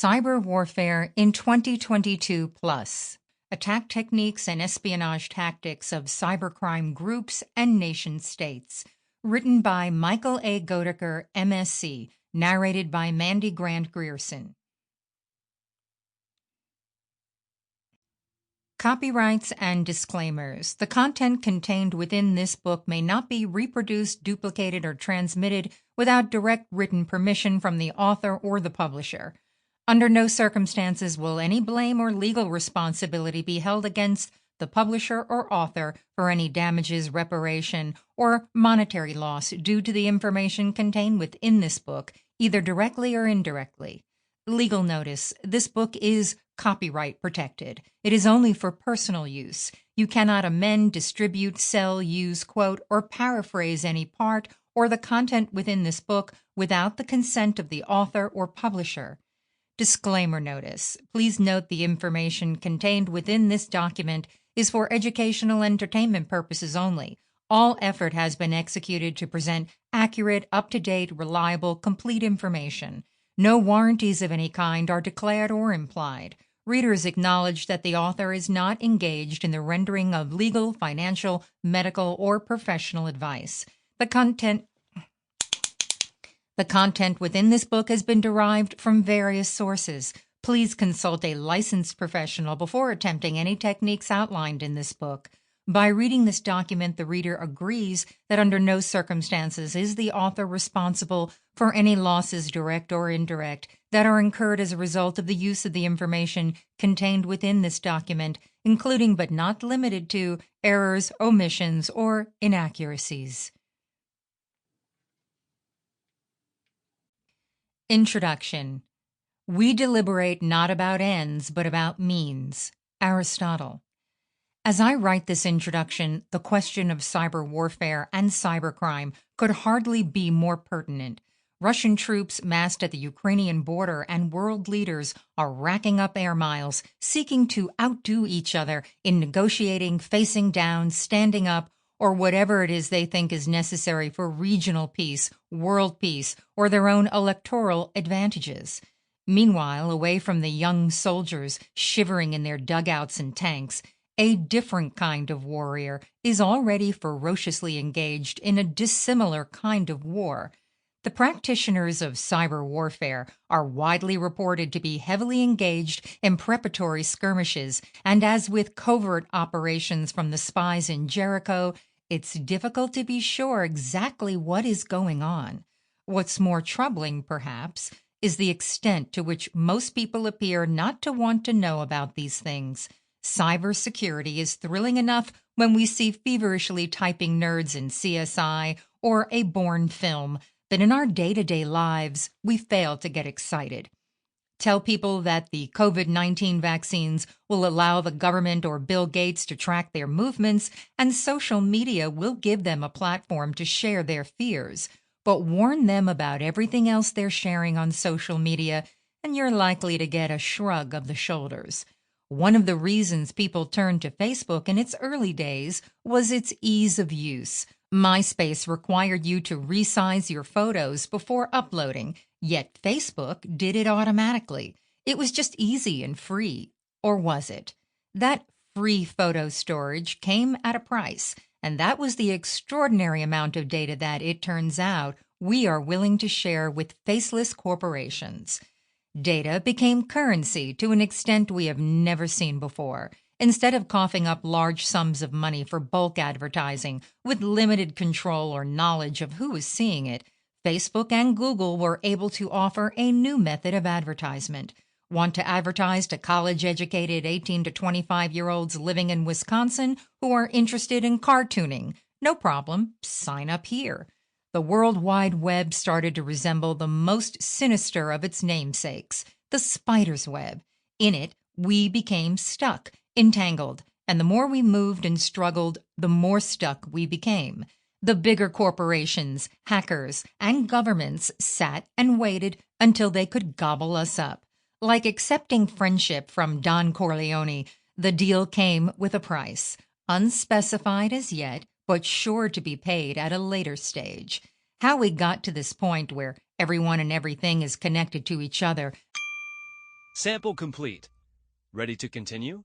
Cyber Warfare in 2022 Plus, Attack Techniques and Espionage Tactics of Cybercrime Groups and Nation-States, written by Michael A. Goedeker, Msc, narrated by Mandy Grant-Grierson. Copyrights and disclaimers. The content contained within this book may not be reproduced, duplicated, or transmitted without direct written permission from the author or the publisher. Under no circumstances will any blame or legal responsibility be held against the publisher or author for any damages, reparation, or monetary loss due to the information contained within this book, either directly or indirectly. Legal notice: this book is copyright protected. It is only for personal use. You cannot amend, distribute, sell, use, quote, or paraphrase any part or the content within this book without the consent of the author or publisher. Disclaimer notice. Please note the information contained within this document is for educational entertainment purposes only. All effort has been executed to present accurate, up-to-date, reliable, complete information. No warranties of any kind are declared or implied. Readers acknowledge that the author is not engaged in the rendering of legal, financial, medical, or professional advice. The content within this book has been derived from various sources. Please consult a licensed professional before attempting any techniques outlined in this book. By reading this document, the reader agrees that under no circumstances is the author responsible for any losses, direct or indirect, that are incurred as a result of the use of the information contained within this document, including but not limited to errors, omissions, or inaccuracies. Introduction. We deliberate not about ends, but about means. Aristotle. As I write this introduction, the question of cyber warfare and cybercrime could hardly be more pertinent. Russian troops massed at the Ukrainian border and world leaders are racking up air miles, seeking to outdo each other in negotiating, facing down, standing up, or whatever it is they think is necessary for regional peace, world peace, or their own electoral advantages. Meanwhile, away from the young soldiers shivering in their dugouts and tanks, a different kind of warrior is already ferociously engaged in a dissimilar kind of war. The practitioners of cyber warfare are widely reported to be heavily engaged in preparatory skirmishes, and as with covert operations from the spies in Jericho, it's difficult to be sure exactly what is going on. What's more troubling, perhaps, is the extent to which most people appear not to want to know about these things. Cybersecurity is thrilling enough when we see feverishly typing nerds in CSI or a Bourne film, but in our day-to-day lives, we fail to get excited. Tell people that the COVID-19 vaccines will allow the government or Bill Gates to track their movements, and social media will give them a platform to share their fears. But warn them about everything else they're sharing on social media, and you're likely to get a shrug of the shoulders. One of the reasons people turned to Facebook in its early days was its ease of use. MySpace required you to resize your photos before uploading, yet Facebook did it automatically. It was just easy and free. Or was it? That free photo storage came at a price, and that was the extraordinary amount of data that, it turns out, we are willing to share with faceless corporations. Data became currency to an extent we have never seen before. Instead of coughing up large sums of money for bulk advertising with limited control or knowledge of who is seeing it, Facebook and Google were able to offer a new method of advertisement. Want to advertise to college-educated 18 to 25-year-olds living in Wisconsin who are interested in car tuning? No problem. Sign up here. The World Wide Web started to resemble the most sinister of its namesakes, the spider's web. In it, we became stuck, entangled, and the more we moved and struggled, the more stuck we became. The bigger corporations, hackers, and governments sat and waited until they could gobble us up. Like accepting friendship from Don Corleone, the deal came with a price, unspecified as yet, but sure to be paid at a later stage. How we got to this point where everyone and everything is connected to each other Sample complete. Ready to continue?